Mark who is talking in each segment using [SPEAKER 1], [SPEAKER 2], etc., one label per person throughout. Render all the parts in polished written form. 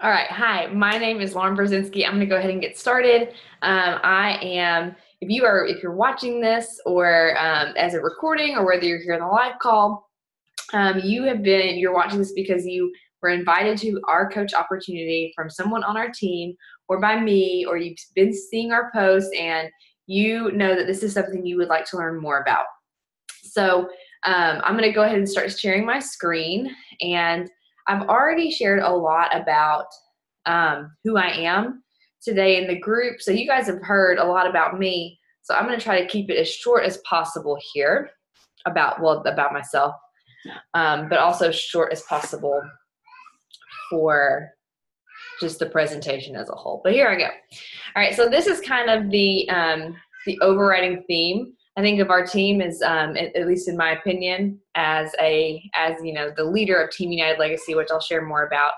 [SPEAKER 1] All right. Hi, my name is Lauren Brzezinski. I'm going to go ahead and get started. If you're watching this or as a recording or whether you're here in the live call, you're watching this because you were invited to our coach opportunity from someone on our team or by me, or you've been seeing our posts and you know that this is something you would like to learn more about. So I'm going to go ahead and start sharing my screen, and I've already shared a lot about who I am today in the group. So you guys have heard a lot about me. So I'm going to try to keep it as short as possible here about myself, but also short as possible for just the presentation as a whole. But here I go. All right. So this is kind of the overriding theme, I think, of our team is, at least in my opinion, as the leader of Team United Legacy, which I'll share more about.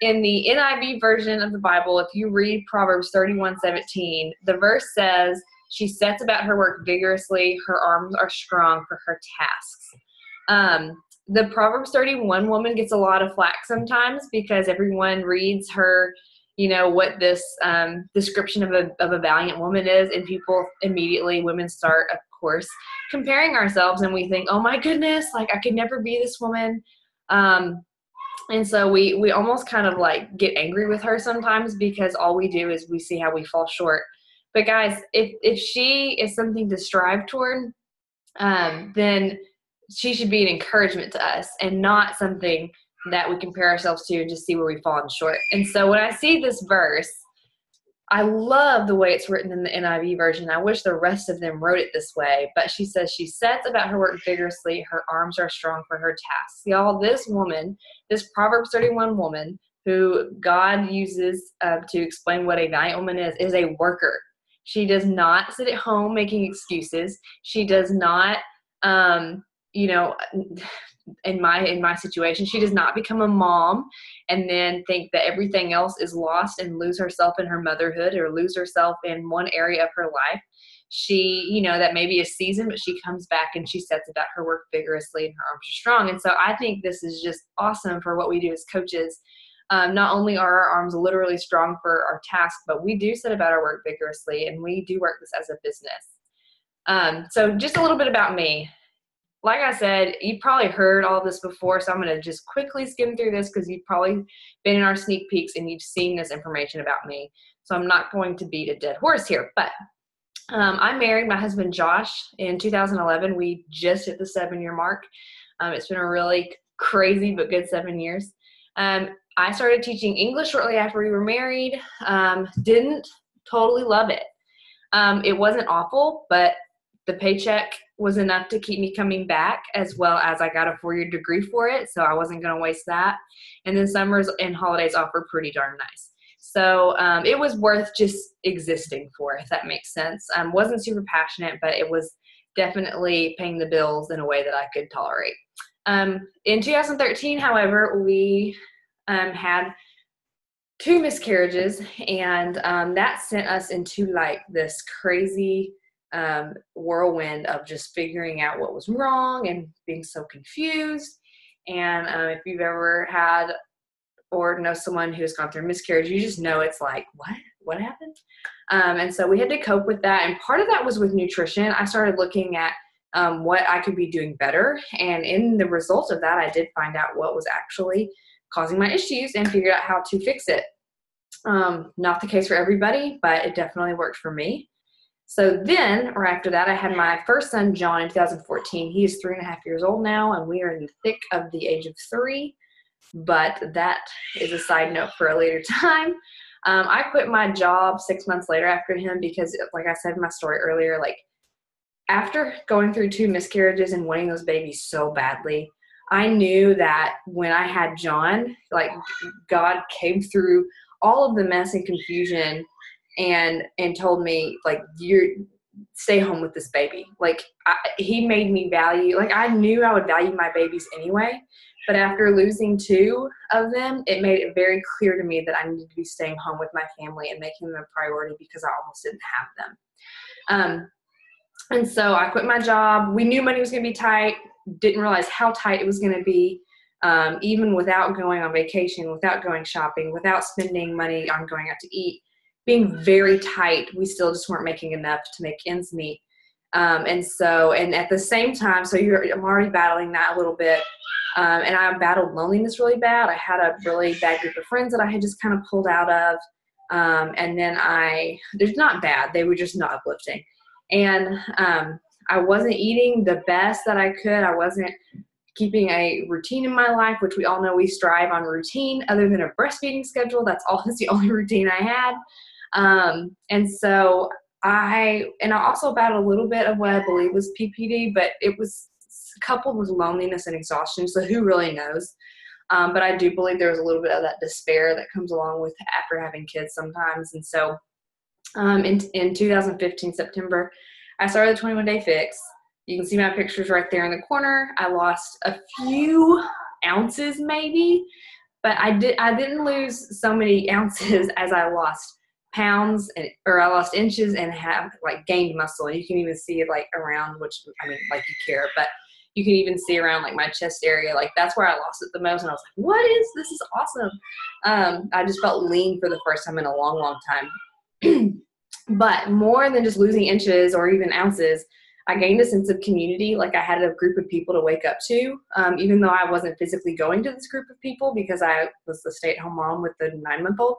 [SPEAKER 1] In the NIV version of the Bible, if you read Proverbs 31:17, the verse says, "She sets about her work vigorously, her arms are strong for her tasks." The Proverbs 31 woman gets a lot of flack sometimes because everyone reads her, what this description of a valiant woman is, and women start, of course, comparing ourselves, and we think, oh my goodness, like I could never be this woman. And so we almost kind of like get angry with her sometimes because all we do is we see how we fall short. But guys, if she is something to strive toward, then she should be an encouragement to us and not something that we compare ourselves to and just see where we've fallen short. And so when I see this verse, I love the way it's written in the NIV version. I wish the rest of them wrote it this way, but she says, "She sets about her work vigorously. Her arms are strong for her tasks." Y'all, this woman, this Proverbs 31 woman who God uses to explain what a valiant woman is a worker. She does not sit at home making excuses. She does not, in my situation, she does not become a mom and then think that everything else is lost and lose herself in her motherhood or lose herself in one area of her life. She, that may be a season, but she comes back and she sets about her work vigorously and her arms are strong. And so I think this is just awesome for what we do as coaches. Not only are our arms literally strong for our task, but we do set about our work vigorously, and we do work this as a business. So just a little bit about me. Like I said, you've probably heard all of this before, so I'm going to just quickly skim through this because you've probably been in our sneak peeks and you've seen this information about me. So I'm not going to beat a dead horse here. But I married my husband, Josh, in 2011. We just hit the 7-year mark. It's been a really crazy but good 7 years. I started teaching English shortly after we were married. Didn't totally love it. It wasn't awful, but the paycheck was enough to keep me coming back, as well as I got a 4-year degree for it, so I wasn't going to waste that. And then summers and holidays off were pretty darn nice. So it was worth just existing for, if that makes sense. Wasn't super passionate, but it was definitely paying the bills in a way that I could tolerate. In 2013, however, we had 2 miscarriages, and that sent us into like this crazy whirlwind of just figuring out what was wrong and being so confused. And if you've ever had or know someone who's gone through miscarriage, you just know it's like, what happened? And so we had to cope with that. And part of that was with nutrition. I started looking at what I could be doing better. And in the result of that, I did find out what was actually causing my issues and figured out how to fix it. Not the case for everybody, but it definitely worked for me. So then, or after that, I had my first son, John, in 2014. He is 3.5 years old now, and we are in the thick of the age of 3. But that is a side note for a later time. I quit my job 6 months later after him because, like I said in my story earlier, like after going through 2 miscarriages and wanting those babies so badly, I knew that when I had John, like God came through all of the mess and confusion and told me, like, you stay home with this baby. Like he made me value, like I knew I would value my babies anyway, but after losing 2 of them, it made it very clear to me that I needed to be staying home with my family and making them a priority because I almost didn't have them. And so I quit my job. We knew money was going to be tight, didn't realize how tight it was going to be. even without going on vacation, without going shopping, without spending money on going out to eat, being very tight. We still just weren't making enough to make ends meet. And at the same time, I'm already battling that a little bit. And I battled loneliness really bad. I had a really bad group of friends that I had just kind of pulled out of. And then they're not bad. They were just not uplifting. And I wasn't eating the best that I could. I wasn't keeping a routine in my life, which we all know we strive on routine other than a breastfeeding schedule. That's the only routine I had. I also battled a little bit of what I believe was PPD, but it was coupled with loneliness and exhaustion. So who really knows? But I do believe there was a little bit of that despair that comes along with after having kids sometimes. And so in 2015, September, I started the 21-day fix. You can see my pictures right there in the corner. I lost a few ounces maybe, but I didn't lose so many ounces as I lost pounds or I lost inches and have like gained muscle. And you can even see it like around, which I mean, like you care, but you can even see around like my chest area. Like that's where I lost it the most. And I was like, this is awesome. I just felt lean for the first time in a long, long time. But more than just losing inches or even ounces, I gained a sense of community. Like I had a group of people to wake up to, even though I wasn't physically going to this group of people because I was the stay-at-home mom with the 9-month-old.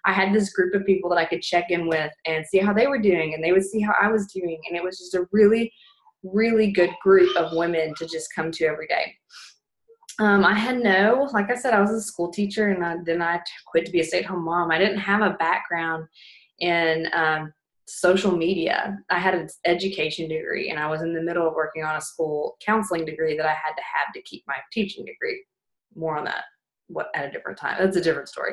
[SPEAKER 1] I had this group of people that I could check in with and see how they were doing, and they would see how I was doing. And it was just a really, really good group of women to just come to every day. Like I said, I was a school teacher, and then I quit to be a stay-at-home mom. I didn't have a background in social media. I had an education degree, and I was in the middle of working on a school counseling degree that I had to keep my teaching degree. More on that at a different time. That's a different story.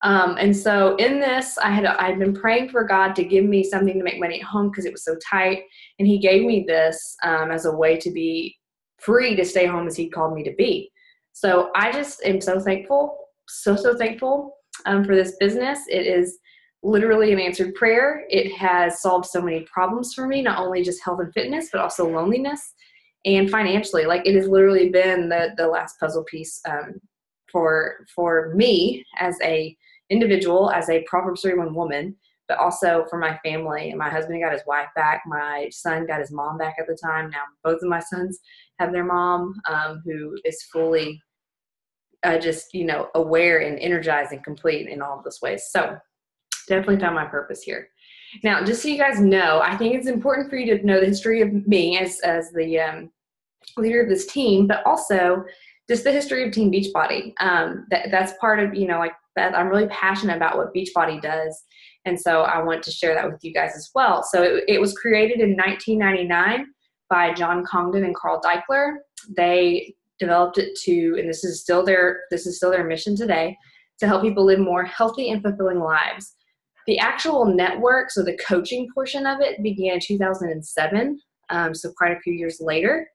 [SPEAKER 1] And so in this, I'd been praying for God to give me something to make money at home because it was so tight. And he gave me this as a way to be free to stay home as he called me to be. So I just am so thankful, so thankful for this business. It is literally an answered prayer. It has solved so many problems for me, not only just health and fitness, but also loneliness and financially. Like it has literally been the last puzzle piece for me as a individual, as a Proverbs 31 woman, but also for my family. And my husband got his wife back. My son got his mom back at the time. Now both of my sons have their mom, who is fully aware and energized and complete in all of those ways. So definitely found my purpose here. Now, just so you guys know, I think it's important for you to know the history of me as the leader of this team, but also just the history of Team Beachbody. That's part of, that I'm really passionate about what Beachbody does. And so I want to share that with you guys as well. So it was created in 1999 by John Congdon and Carl Deichler. They developed it and this is still their mission today, to help people live more healthy and fulfilling lives. The actual network, so the coaching portion of it, began in 2007, so quite a few years later.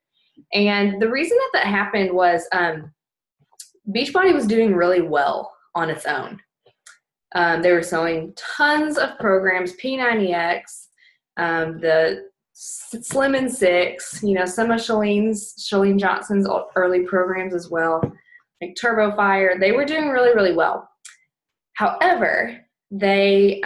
[SPEAKER 1] And the reason that happened was Beachbody was doing really well on its own. They were selling tons of programs, P90X, the Slim and Six, some of Chalene Johnson's early programs as well, like Turbo Fire. They were doing really, really well. However, they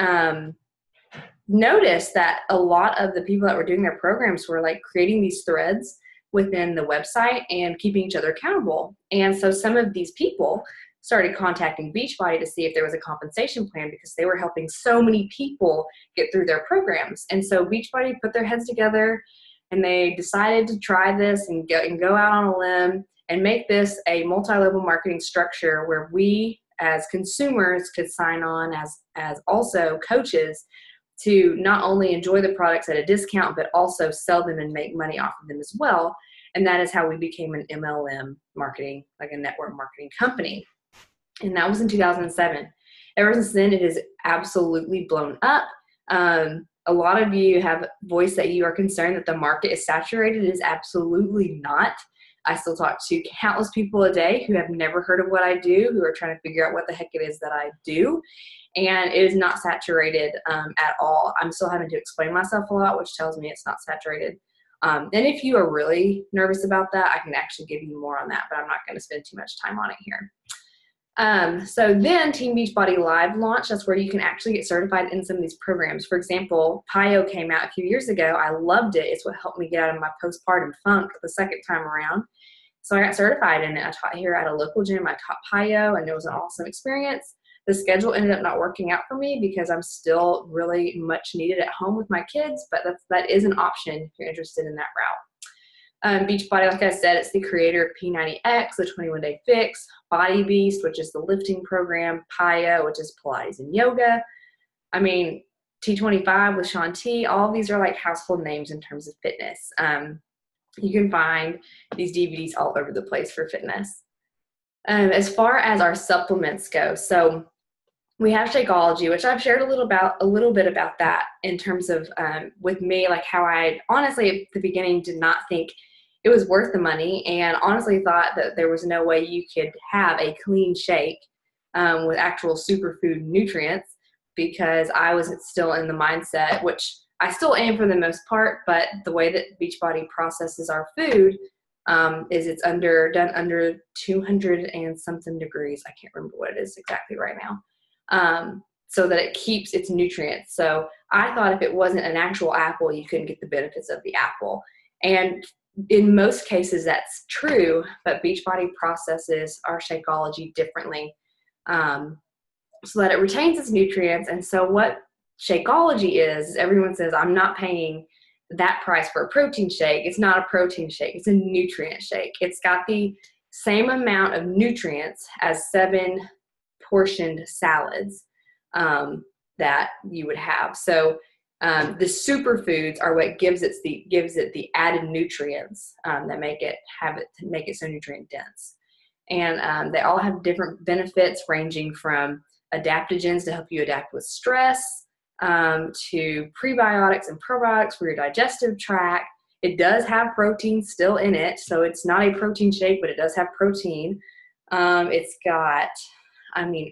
[SPEAKER 1] noticed that a lot of the people that were doing their programs were like creating these threads within the website and keeping each other accountable. And so some of these people started contacting Beachbody to see if there was a compensation plan, because they were helping so many people get through their programs. And so Beachbody put their heads together and they decided to try this and go out on a limb and make this a multi-level marketing structure where we as consumers could sign on as also coaches to not only enjoy the products at a discount, but also sell them and make money off of them as well. And that is how we became an MLM marketing, like a network marketing company. And that was in 2007. Ever since then, it has absolutely blown up. A lot of you have voiced that you are concerned that the market is saturated. It is absolutely not. I still talk to countless people a day who have never heard of what I do, who are trying to figure out what the heck it is that I do. And it is not saturated at all. I'm still having to explain myself a lot, which tells me it's not saturated. And if you are really nervous about that, I can actually give you more on that, but I'm not going to spend too much time on it here. So then Team Beachbody Live launched. That's where you can actually get certified in some of these programs. For example, PiYo came out a few years ago. I loved it. It's what helped me get out of my postpartum funk the second time around. So I got certified in it. I taught here at a local gym. I taught PiYo, and it was an awesome experience. The schedule ended up not working out for me because I'm still really much needed at home with my kids, but that is an option if you're interested in that route. Beachbody, like I said, it's the creator of P90X, the 21-Day Fix, Body Beast, which is the lifting program, PiYo, which is Pilates and yoga. I mean, T25 with Shaun T, all of these are like household names in terms of fitness. You can find these DVDs all over the place for fitness. As far as our supplements go, so we have Shakeology, which I've shared a little bit about that in terms of with me, like how I honestly at the beginning did not think it was worth the money, and honestly thought that there was no way you could have a clean shake with actual superfood nutrients, because I was still in the mindset, which I still am for the most part, but the way that Beachbody processes our food is it's done under 200 and something degrees. I can't remember what it is exactly right now. So that it keeps its nutrients. So I thought if it wasn't an actual apple, you couldn't get the benefits of the apple. And in most cases that's true, but Beachbody processes our Shakeology differently so that it retains its nutrients. And so what Shakeology is everyone says, I'm not paying that price for a protein shake. It's not a protein shake. It's a nutrient shake. It's got the same amount of nutrients as 7 portioned salads that you would have. So the superfoods are what gives it the added nutrients that make it so nutrient dense. And they all have different benefits, ranging from adaptogens to help you adapt with stress, to prebiotics and probiotics for your digestive tract. It does have protein still in it, so it's not a protein shake, but it does have protein. It's got,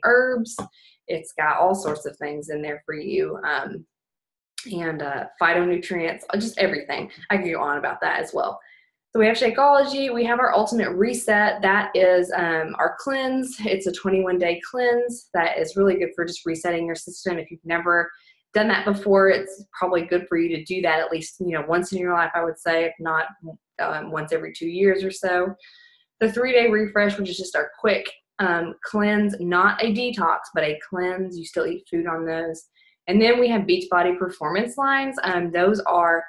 [SPEAKER 1] herbs. It's got all sorts of things in there for you, and phytonutrients, just everything. I could go on about that as well. So we have Shakeology. We have our Ultimate Reset. That is our cleanse. It's a 21-day cleanse that is really good for just resetting your system. If you've never done that before, it's probably good for you to do that at least once in your life, I would say, if not once every 2 years or so. The 3-day refresh, which is just our quick cleanse, not a detox, but a cleanse. You still eat food on those. And then we have Beachbody Performance lines. Those are,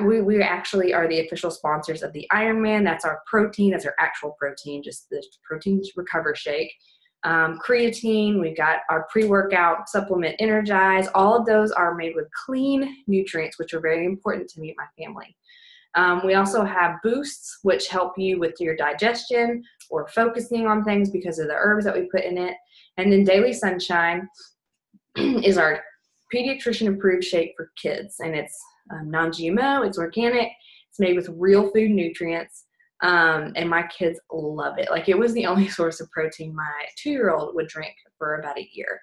[SPEAKER 1] we actually are the official sponsors of the Ironman. That's our protein. That's our actual protein, just the protein recover shake. Creatine, we've got our pre-workout supplement Energize. All of those are made with clean nutrients, which are very important to me and my family. We also have boosts, which help you with your digestion or focusing on things because of the herbs that we put in it. And then Daily Sunshine is our pediatrician approved shake for kids, and it's non-GMO, it's organic, it's made with real food nutrients, and my kids love it. Like, it was the only source of protein my 2-year-old would drink for about a year.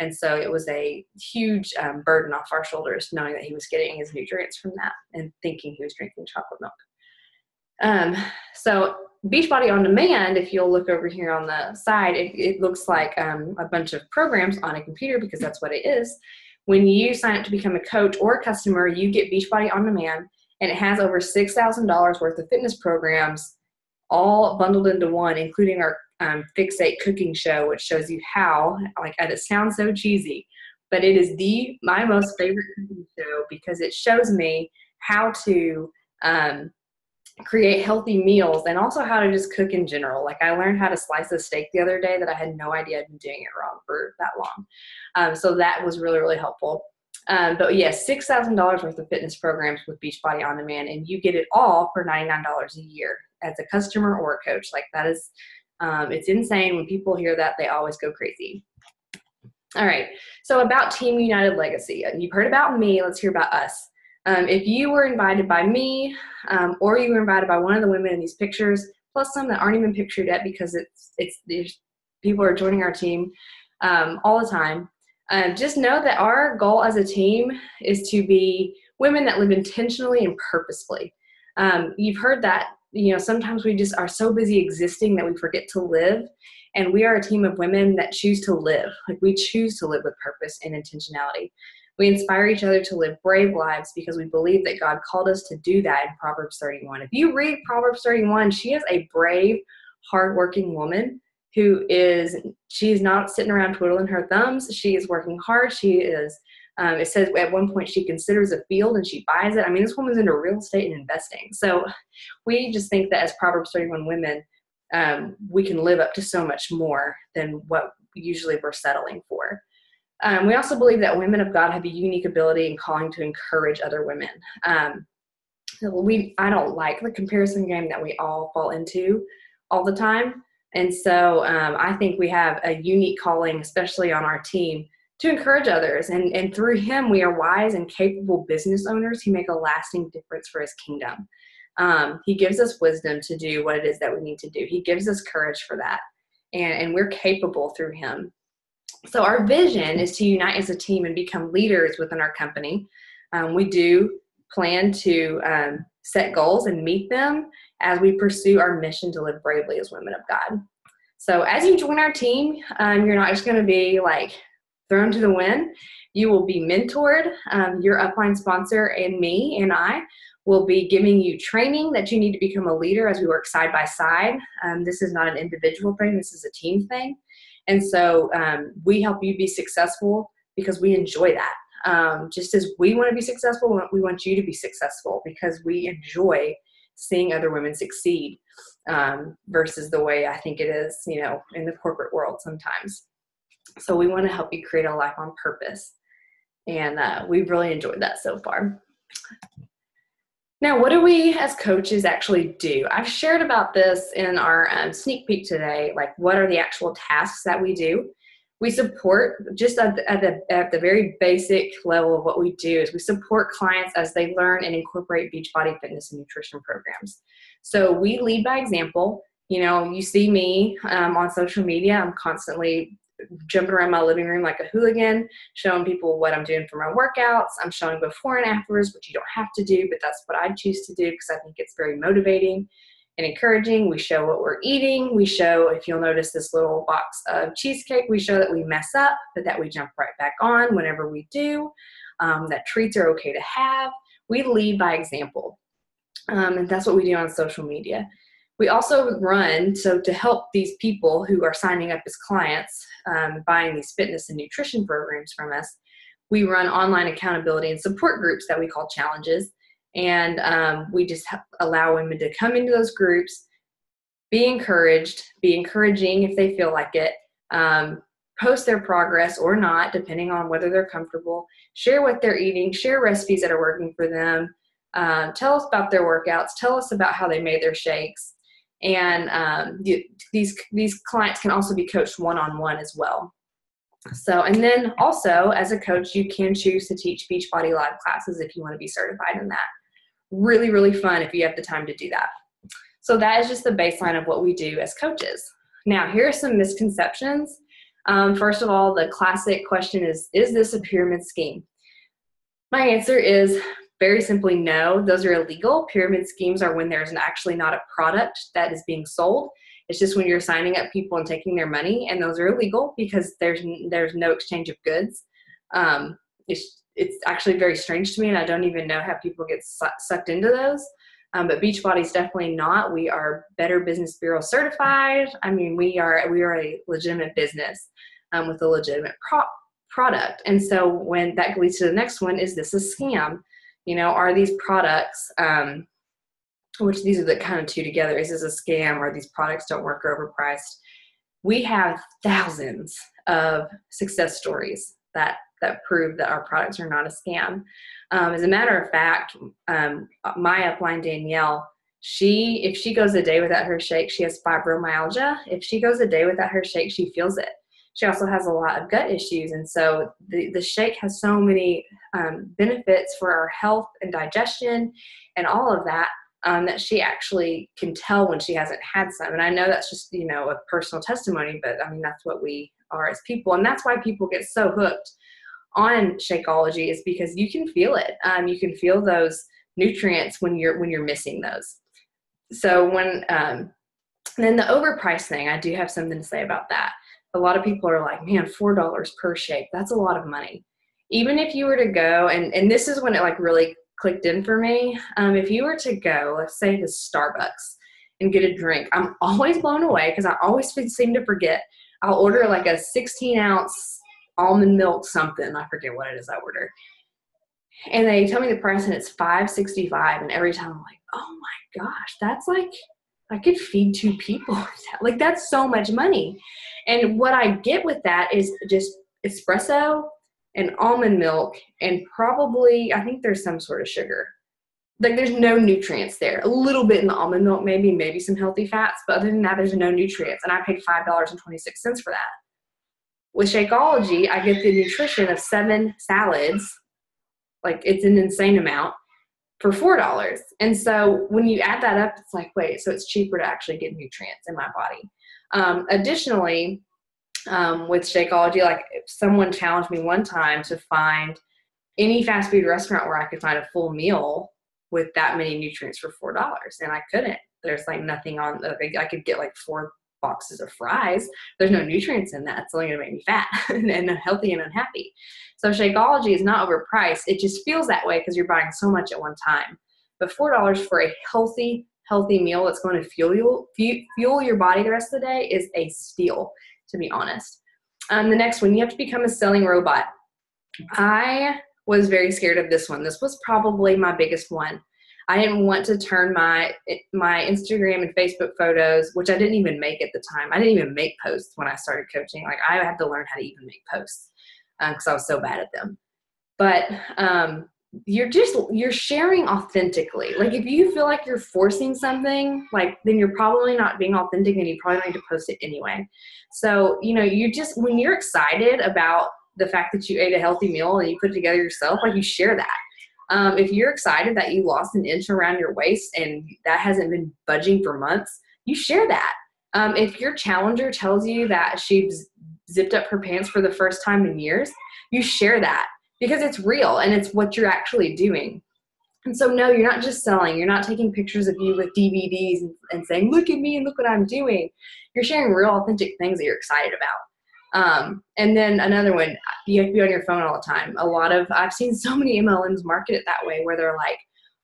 [SPEAKER 1] And so it was a huge burden off our shoulders, knowing that he was getting his nutrients from that and thinking he was drinking chocolate milk. So Beachbody On Demand, if you'll look over here on the side, it looks like a bunch of programs on a computer, because that's what it is. When you sign up to become a coach or a customer, you get Beachbody On Demand, and it has over $6,000 worth of fitness programs all bundled into one, including our Fixate cooking show, which shows you how, and it sounds so cheesy, but it is my most favorite cooking show, because it shows me how to create healthy meals and also how to just cook in general. Like, I learned how to slice a steak the other day that I had no idea I'd been doing it wrong for that long. So that was really, really helpful. But yes, $6,000 worth of fitness programs with Beachbody On Demand, and you get it all for $99 a year as a customer or a coach. Like, that is, it's insane. When people hear that, they always go crazy. All right. So about Team United Legacy, you've heard about me. Let's hear about us. If you were invited by me, or you were invited by one of the women in these pictures, plus some that aren't even pictured yet, because people are joining our team all the time, just know that our goal as a team is to be women that live intentionally and purposefully. You've heard that, sometimes we just are so busy existing that we forget to live. And we are a team of women that choose to live. Like, we choose to live with purpose and intentionality. We inspire each other to live brave lives because we believe that God called us to do that in Proverbs 31. If you read Proverbs 31, she is a brave, hardworking woman she is not sitting around twiddling her thumbs. She is working hard. She is, it says at one point she considers a field and she buys it. I mean, this woman's into real estate and investing. So we just think that as Proverbs 31 women, we can live up to so much more than what usually we're settling for. We also believe that women of God have a unique ability and calling to encourage other women. I don't like the comparison game that we all fall into all the time. And so I think we have a unique calling, especially on our team, to encourage others. And through him, we are wise and capable business owners who make a lasting difference for his kingdom. He gives us wisdom to do what it is that we need to do. He gives us courage for that. And we're capable through him. So our vision is to unite as a team and become leaders within our company. We do plan to set goals and meet them as we pursue our mission to live bravely as women of God. So as you join our team, you're not just going to be like thrown to the wind. You will be mentored. Your upline sponsor and me and I will be giving you training that you need to become a leader as we work side by side. This is not an individual thing. This is a team thing. And so we help you be successful because we enjoy that. Just as we want to be successful, we want you to be successful because we enjoy seeing other women succeed versus the way I think it is, in the corporate world sometimes. So we want to help you create a life on purpose. And we've really enjoyed that so far. Now, what do we as coaches actually do? I've shared about this in our sneak peek today, like what are the actual tasks that we do. We support, just at the very basic level of what we do, is we support clients as they learn and incorporate Beachbody fitness and nutrition programs. So we lead by example. You see me on social media. I'm constantly jumping around my living room like a hooligan, showing people what I'm doing for my workouts. I'm showing before and afters, which you don't have to do, but that's what I choose to do because I think it's very motivating and encouraging. We show what we're eating. We show, if you'll notice this little box of cheesecake, we show that we mess up, but that we jump right back on whenever we do, that treats are okay to have. We lead by example. And that's what we do on social media. We also run, so to help these people who are signing up as clients, buying these fitness and nutrition programs from us, we run online accountability and support groups that we call challenges. And we just allow women to come into those groups, be encouraged, be encouraging if they feel like it, post their progress or not, depending on whether they're comfortable, share what they're eating, share recipes that are working for them, tell us about their workouts, tell us about how they made their shakes. And these clients can also be coached one-on-one as well. So, and then also as a coach, you can choose to teach Beachbody Live classes if you want to be certified in that. Really, really fun if you have the time to do that. So that is just the baseline of what we do as coaches. Now, here are some misconceptions. First of all, the classic question is this a pyramid scheme? My answer is very simply no. Those are illegal. Pyramid schemes are when there's actually not a product that is being sold. It's just when you're signing up people and taking their money, and those are illegal because there's no exchange of goods. It's actually very strange to me, and I don't even know how people get sucked into those. But Beachbody is definitely not. We are Better Business Bureau certified. I mean, we are a legitimate business with a legitimate product. And so when that leads to the next one, is this a scam? Are these products, which these are the kind of two together, is this a scam or these products don't work or overpriced? We have thousands of success stories that prove that our products are not a scam. As a matter of fact, my upline, Danielle, if she goes a day without her shake, she has fibromyalgia. If she goes a day without her shake, she feels it. She also has a lot of gut issues. And so the shake has so many benefits for our health and digestion and all of that, that she actually can tell when she hasn't had some. And I know that's just, a personal testimony, but I mean, that's what we are as people. And that's why people get so hooked on Shakeology, is because you can feel it. You can feel those nutrients when you're missing those. So then the overpriced thing, I do have something to say about that. A lot of people are like, man, $4 per shake, that's a lot of money. Even if you were to go, and this is when it like really clicked in for me. If you were to go, let's say to Starbucks and get a drink, I'm always blown away because I always seem to forget. I'll order like a 16-ounce almond milk something. I forget what it is I order. And they tell me the price and it's $5.65. And every time I'm like, oh my gosh, that's like, I could feed 2 people. Like, that's so much money. And what I get with that is just espresso and almond milk and probably, I think there's some sort of sugar. Like, there's no nutrients there. A little bit in the almond milk, maybe some healthy fats, but other than that, there's no nutrients. And I paid $5.26 for that. With Shakeology, I get the nutrition of 7 salads. Like, it's an insane amount for $4. And so when you add that up, it's like, wait, so it's cheaper to actually get nutrients in my body. Additionally, with Shakeology, like, if someone challenged me one time to find any fast food restaurant where I could find a full meal with that many nutrients for $4, and I couldn't. There's like nothing on, I could get like 4 boxes of fries. There's no nutrients in that. It's only gonna make me fat and unhealthy and unhappy. So Shakeology is not overpriced. It just feels that way because you're buying so much at one time. But $4 for a healthy meal that's going to fuel your body the rest of the day is a steal, to be honest. The next one, you have to become a selling robot. I was very scared of this one. This was probably my biggest one. I didn't want to turn my Instagram and Facebook photos, which I didn't even make at the time. I didn't even make posts when I started coaching. Like, I had to learn how to even make posts because I was so bad at them. But you're sharing authentically. Like, if you feel like you're forcing something, like, then you're probably not being authentic and you probably need to post it anyway. So, when you're excited about the fact that you ate a healthy meal and you put it together yourself, like, you share that. If you're excited that you lost an inch around your waist and that hasn't been budging for months, you share that. If your challenger tells you that she zipped up her pants for the first time in years, you share that because it's real and it's what you're actually doing. And so, no, you're not just selling. You're not taking pictures of you with DVDs and saying, look at me and look what I'm doing. You're sharing real, authentic things that you're excited about. And then another one, you have to be on your phone all the time. I've seen so many MLMs market it that way where they're like,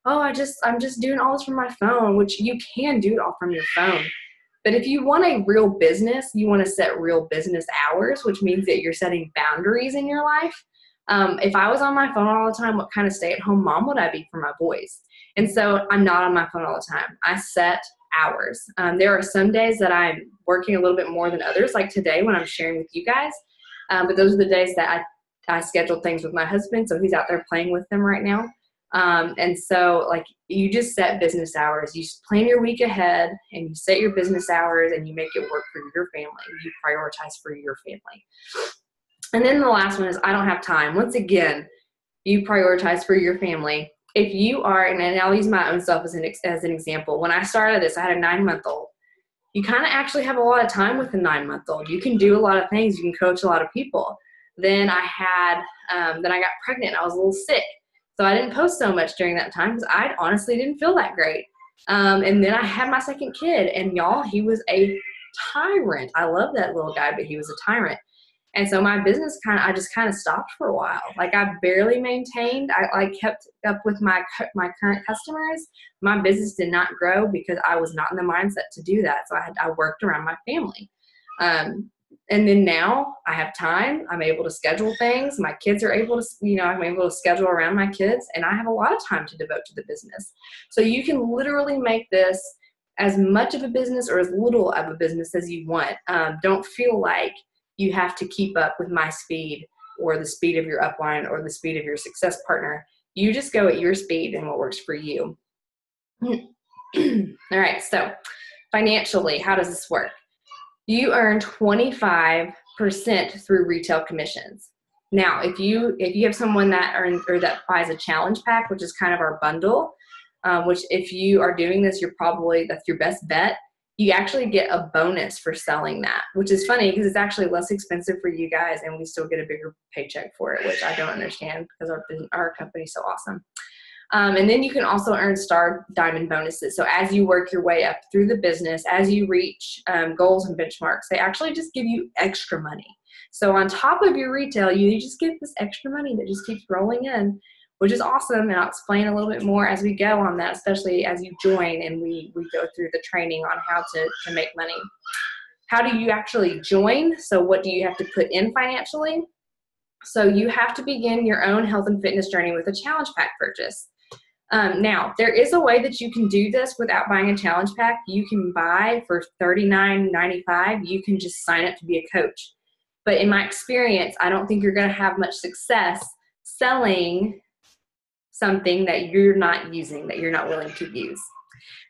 [SPEAKER 1] oh, I'm just doing all this from my phone, which you can do it all from your phone. But if you want a real business, you want to set real business hours, which means that you're setting boundaries in your life. If I was on my phone all the time, what kind of stay-at-home mom would I be for my boys? And so I'm not on my phone all the time. I set hours. There are some days that I'm working a little bit more than others, like today when I'm sharing with you guys. But those are the days that I schedule things with my husband, so he's out there playing with them right now. And so, like, you just set business hours. You plan your week ahead, and you set your business hours, and you make it work for your family. You prioritize for your family. And then the last one is I don't have time. Once again, you prioritize for your family. If you are, and I'll use my own self as an example. When I started this, I had a 9-month-old. You kind of actually have a lot of time with a 9-month-old. You can do a lot of things. You can coach a lot of people. Then I got pregnant. I was a little sick. So I didn't post so much during that time because I honestly didn't feel that great. And then I had my second kid, and y'all, he was a tyrant. I love that little guy, but he was a tyrant. And so my business I just kind of stopped for a while. Like, I barely maintained. I kept up with my current customers. My business did not grow because I was not in the mindset to do that. So I worked around my family. And then now I have time. I'm able to schedule things. My kids are able to, I'm able to schedule around my kids, and I have a lot of time to devote to the business. So you can literally make this as much of a business or as little of a business as you want. Don't feel like you have to keep up with my speed or the speed of your upline or the speed of your success partner. You just go at your speed and what works for you. All right. So financially, how does this work? You earn 25% through retail commissions. Now, if you have someone that that buys a challenge pack, which is kind of our bundle, which if you are doing this, that's your best bet. You actually get a bonus for selling that, which is funny because it's actually less expensive for you guys and we still get a bigger paycheck for it, which I don't understand because our company's so awesome. And then you can also earn star diamond bonuses. So as you work your way up through the business, as you reach goals and benchmarks, they actually just give you extra money. So on top of your retail, you just get this extra money that just keeps rolling in, which is awesome. And I'll explain a little bit more as we go on that, especially as you join and we go through the training on how to make money. How do you actually join? So what do you have to put in financially? So you have to begin your own health and fitness journey with a challenge pack purchase. Now, there is a way that you can do this without buying a challenge pack. You can buy for $39.95. You can just sign up to be a coach. But in my experience, I don't think you're going to have much success selling something that you're not using, that you're not willing to use.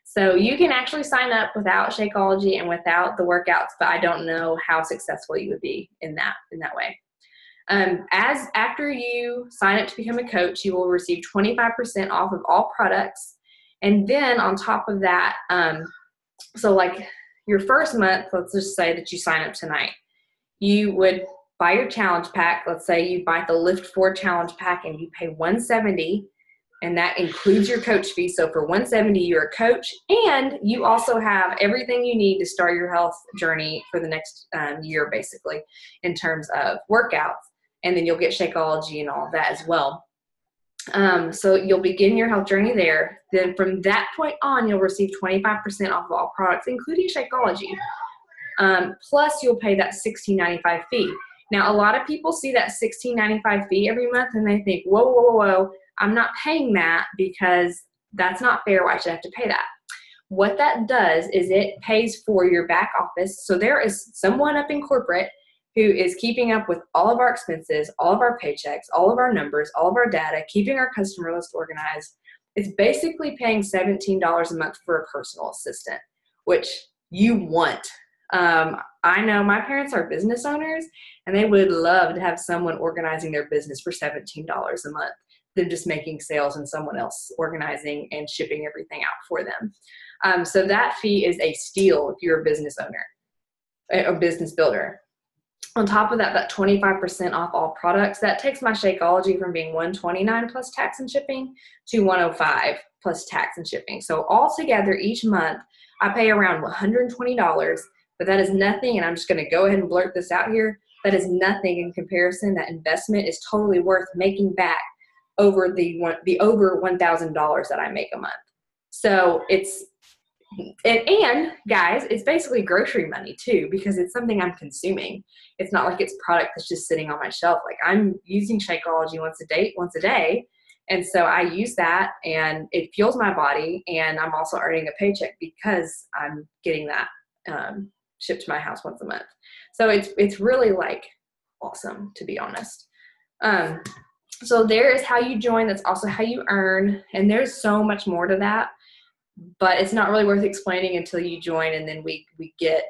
[SPEAKER 1] So you can actually sign up without Shakeology and without the workouts, but I don't know how successful you would be in that way. After you sign up to become a coach, you will receive 25% off of all products. And then on top of that, so like your first month, let's just say that you sign up tonight, you would buy your challenge pack. Let's say you buy the Lift 4 challenge pack and you pay $170, and that includes your coach fee. So for $170, you're a coach, and you also have everything you need to start your health journey for the next year, basically, in terms of workouts. And then you'll get Shakeology and all of that as well. So you'll begin your health journey there. Then from that point on, you'll receive 25% off of all products, including Shakeology. Plus, you'll pay that $16.95 fee. Now, a lot of people see that $16.95 fee every month, and they think, whoa, whoa, whoa, whoa, I'm not paying that because that's not fair. Why should I have to pay that? What that does is it pays for your back office. So there is someone up in corporate who is keeping up with all of our expenses, all of our paychecks, all of our numbers, all of our data, keeping our customer list organized. It's basically paying $17 a month for a personal assistant, which you want. I know my parents are business owners, and they would love to have someone organizing their business for $17 a month than just making sales and someone else organizing and shipping everything out for them. So that fee is a steal if you're a business owner, a business builder. On top of that, that 25% off all products, that takes my Shakeology from being $129 plus tax and shipping to $105 plus tax and shipping. So altogether each month, I pay around $120, but that is nothing, and I'm just going to go ahead and blurt this out here. That is nothing in comparison. That investment is totally worth making back over the over $1,000 that I make a month. So it's, and guys, it's basically grocery money too, because it's something I'm consuming. It's not like it's product that's just sitting on my shelf. Like, I'm using Shakeology once a day. And so I use that, and it fuels my body, and I'm also earning a paycheck because I'm getting that shipped to my house once a month. So it's really like awesome, to be honest. So there is how you join. That's also how you earn. And there's so much more to that, but it's not really worth explaining until you join, and then we get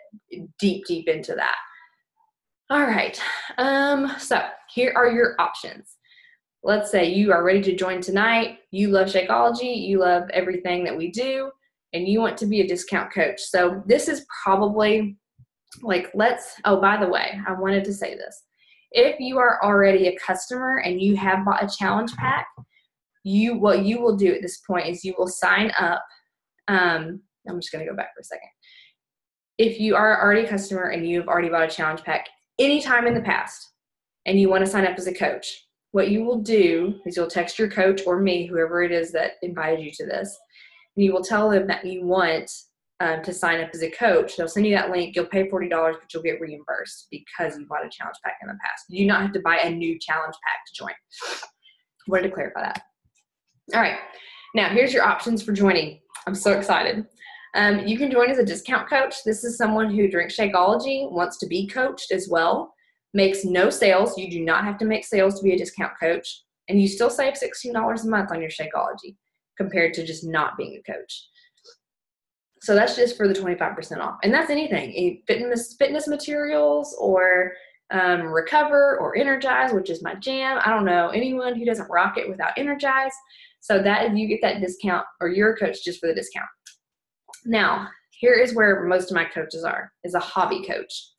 [SPEAKER 1] deep into that. All right. So here are your options. Let's say you are ready to join tonight. You love Shakeology. You love everything that we do, and you want to be a discount coach. So this is probably like, oh, by the way, I wanted to say this. If you are already a customer and you have bought a challenge pack, what you will do at this point is you will sign up. I'm just going to go back for a second. If you are already a customer and you've already bought a challenge pack anytime in the past and you want to sign up as a coach, what you will do is you'll text your coach or me, whoever it is that invited you to this, and you will tell them that you want to sign up as a coach. They'll send you that link. You'll pay $40, but you'll get reimbursed because you bought a challenge pack in the past. You do not have to buy a new challenge pack to join. I wanted to clarify that. All right. Now, here's your options for joining. I'm so excited. You can join as a discount coach. This is someone who drinks Shakeology, wants to be coached as well, makes no sales. You do not have to make sales to be a discount coach, and you still save $16 a month on your Shakeology compared to just not being a coach. So that's just for the 25% off. And that's anything, fitness materials, or Recover or Energize, which is my jam. I don't know anyone who doesn't rock it without Energize. So that you get that discount, or you're a coach just for the discount. Now, here is where most of my coaches are, is a hobby coach.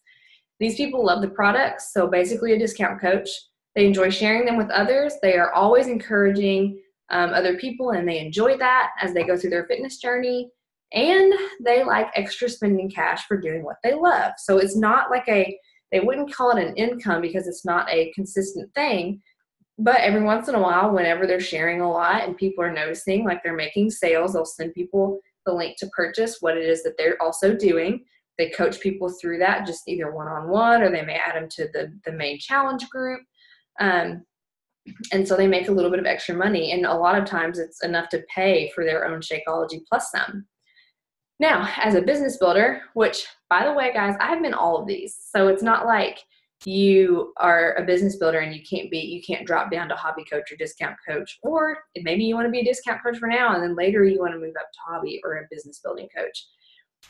[SPEAKER 1] These people love the products, so basically a discount coach. They enjoy sharing them with others. They are always encouraging other people, and they enjoy that as they go through their fitness journey. And they like extra spending cash for doing what they love. So it's not like they wouldn't call it an income because it's not a consistent thing. But every once in a while, whenever they're sharing a lot and people are noticing, like they're making sales, they'll send people the link to purchase what it is that they're also doing. They coach people through that, just either one-on-one, or they may add them to the main challenge group. And so they make a little bit of extra money. And a lot of times it's enough to pay for their own Shakeology plus some. Now, as a business builder, which, by the way, guys, I've been all of these. So it's not like you are a business builder and you can't drop down to hobby coach or discount coach, or maybe you want to be a discount coach for now and then later you want to move up to hobby or a business building coach.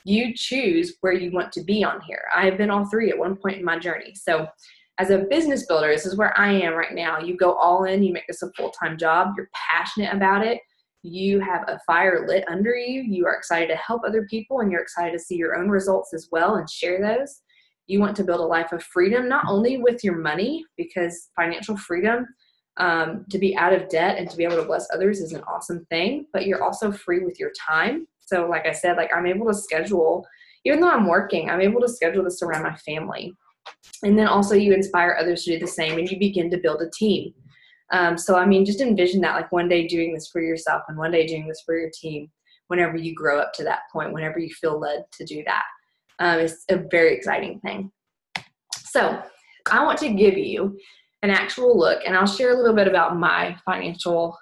[SPEAKER 1] You choose where you want to be on here. I've been all three at one point in my journey. So as a business builder, this is where I am right now. You go all in, you make this a full-time job, you're passionate about it, you have a fire lit under you, you are excited to help other people, and you're excited to see your own results as well and share those. You want to build a life of freedom, not only with your money, because financial freedom, to be out of debt and to be able to bless others is an awesome thing, but you're also free with your time. So like I said, like I'm able to schedule, even though I'm working, I'm able to schedule this around my family. And then also you inspire others to do the same, and you begin to build a team. So, I mean, just envision that, like one day doing this for yourself and one day doing this for your team, whenever you grow up to that point, whenever you feel led to do that. It's a very exciting thing. So I want to give you an actual look, and I'll share a little bit about my financial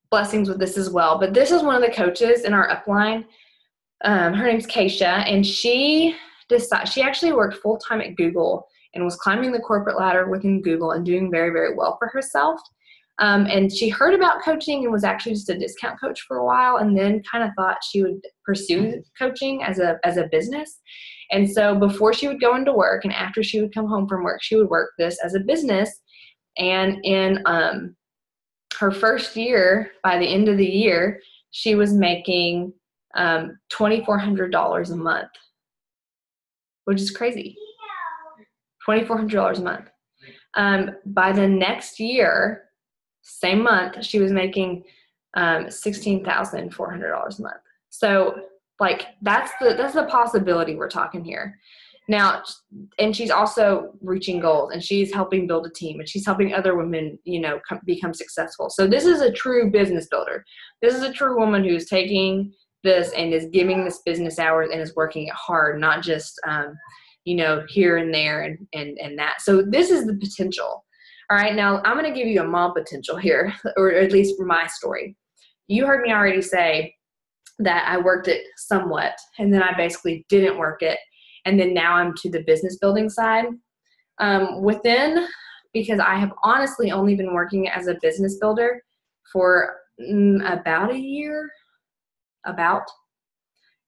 [SPEAKER 1] blessings with this as well. But this is one of the coaches in our upline. Her name's Keisha, and she actually worked full-time at Google and was climbing the corporate ladder within Google and doing very, very well for herself. And she heard about coaching and was actually just a discount coach for a while, and then kind of thought she would pursue coaching as a business. And so before she would go into work and after she would come home from work, she would work this as a business. And in her first year, by the end of the year, she was making $2,400 a month, which is crazy. $2,400 a month. By the next year, same month, she was making $16,400 a month. So, like, that's the possibility we're talking here. Now, and she's also reaching goals, and she's helping build a team, and she's helping other women, become successful. So this is a true business builder. This is a true woman who's taking this and is giving this business hours and is working it hard, not just, here and there and that. So this is the potential. All right, now I'm going to give you a mom potential here, or at least for my story. You heard me already say that I worked it somewhat, and then I basically didn't work it, and then now I'm to the business building side. Because I have honestly only been working as a business builder for about a year,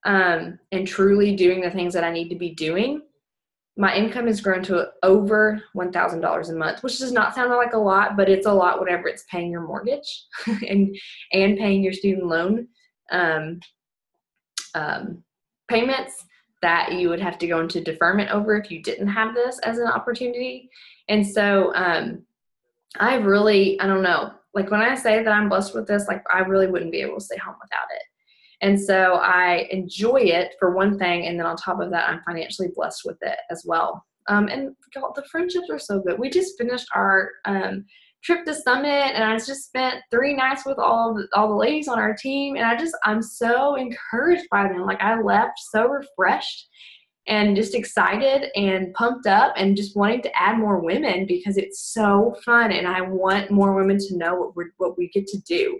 [SPEAKER 1] and truly doing the things that I need to be doing. My income has grown to over $1,000 a month, which does not sound like a lot, but it's a lot whenever it's paying your mortgage and paying your student loan payments that you would have to go into deferment over if you didn't have this as an opportunity. And so I don't know, like when I say that I'm blessed with this, like I really wouldn't be able to stay home without it. And so I enjoy it for one thing, and then on top of that, I'm financially blessed with it as well. And the friendships are so good. We just finished our trip to Summit, and I just spent 3 nights with all the ladies on our team, and I'm so encouraged by them. Like I left so refreshed and just excited and pumped up and just wanting to add more women because it's so fun, and I want more women to know what we get to do.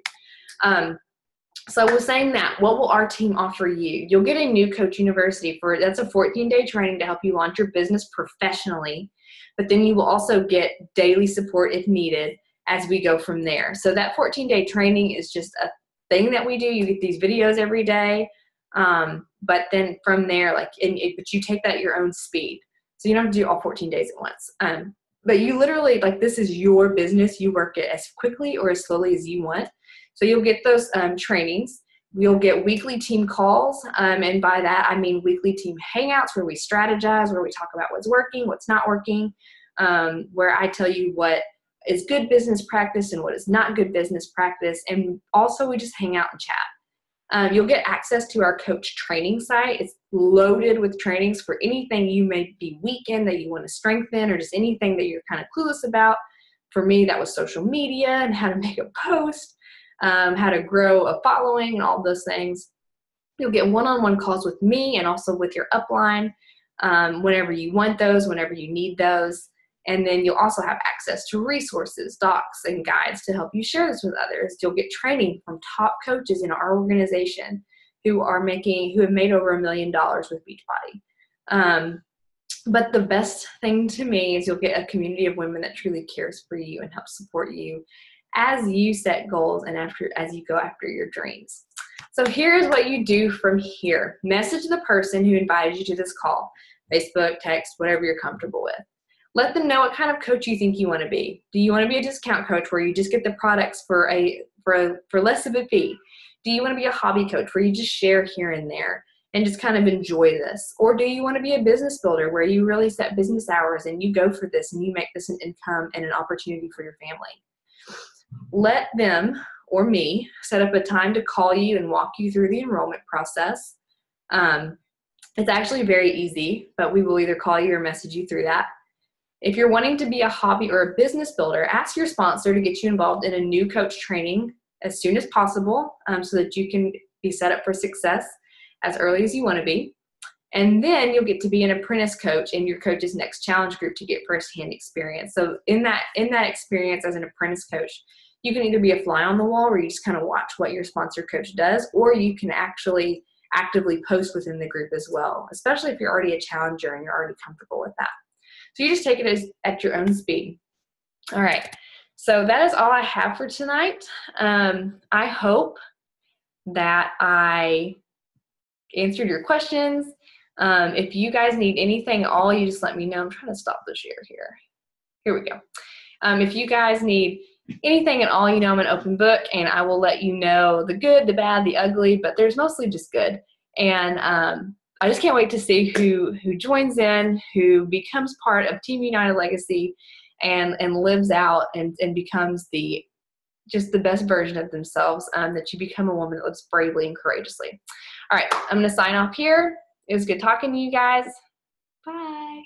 [SPEAKER 1] So with saying that, what will our team offer you? You'll get a new Coach University that's a 14-day training to help you launch your business professionally, but then you will also get daily support if needed as we go from there. So that 14-day training is just a thing that we do. You get these videos every day, but then from there, but you take that at your own speed. So you don't have to do all 14 days at once. But you literally, this is your business. You work it as quickly or as slowly as you want. So you'll get those trainings. We'll get weekly team calls, and by that I mean weekly team hangouts where we strategize, where we talk about what's working, what's not working, where I tell you what is good business practice and what is not good business practice. And also we just hang out and chat. You'll get access to our coach training site. It's loaded with trainings for anything you may be weak in that you want to strengthen, or just anything that you're kind of clueless about. For me, that was social media and how to make a post, how to grow a following and all those things. You'll get one-on-one calls with me and also with your upline whenever you want those, whenever you need those. And then you'll also have access to resources, docs, and guides to help you share this with others. You'll get training from top coaches in our organization who have made over $1 million with Beachbody. But the best thing to me is you'll get a community of women that truly cares for you and helps support you as you set goals and as you go after your dreams. So here's what you do from here. Message the person who invited you to this call, Facebook, text, whatever you're comfortable with. Let them know what kind of coach you think you want to be. Do you want to be a discount coach where you just get the products for less of a fee? Do you want to be a hobby coach where you just share here and there and just kind of enjoy this? Or do you want to be a business builder where you really set business hours and you go for this and you make this an income and an opportunity for your family? Let them or me set up a time to call you and walk you through the enrollment process. It's actually very easy, but we will either call you or message you through that. If you're wanting to be a hobby or a business builder, ask your sponsor to get you involved in a new coach training as soon as possible so that you can be set up for success as early as you want to be. And then you'll get to be an apprentice coach in your coach's next challenge group to get firsthand experience. So in that experience as an apprentice coach, you can either be a fly on the wall where you just kind of watch what your sponsor coach does, or you can actually actively post within the group as well, especially if you're already a challenger and you're already comfortable with that. So you just take it at your own speed. All right. So that is all I have for tonight. I hope that I answered your questions. If you guys need anything at all, you just let me know. I'm trying to stop the share here. Here we go. If you guys need anything at all, you know I'm an open book, and I will let you know the good, the bad, the ugly, but there's mostly just good. And I just can't wait to see who joins in, who becomes part of Team United Legacy and lives out and becomes just the best version of themselves, that you become a woman that lives bravely and courageously. All right, I'm going to sign off here. It was good talking to you guys. Bye.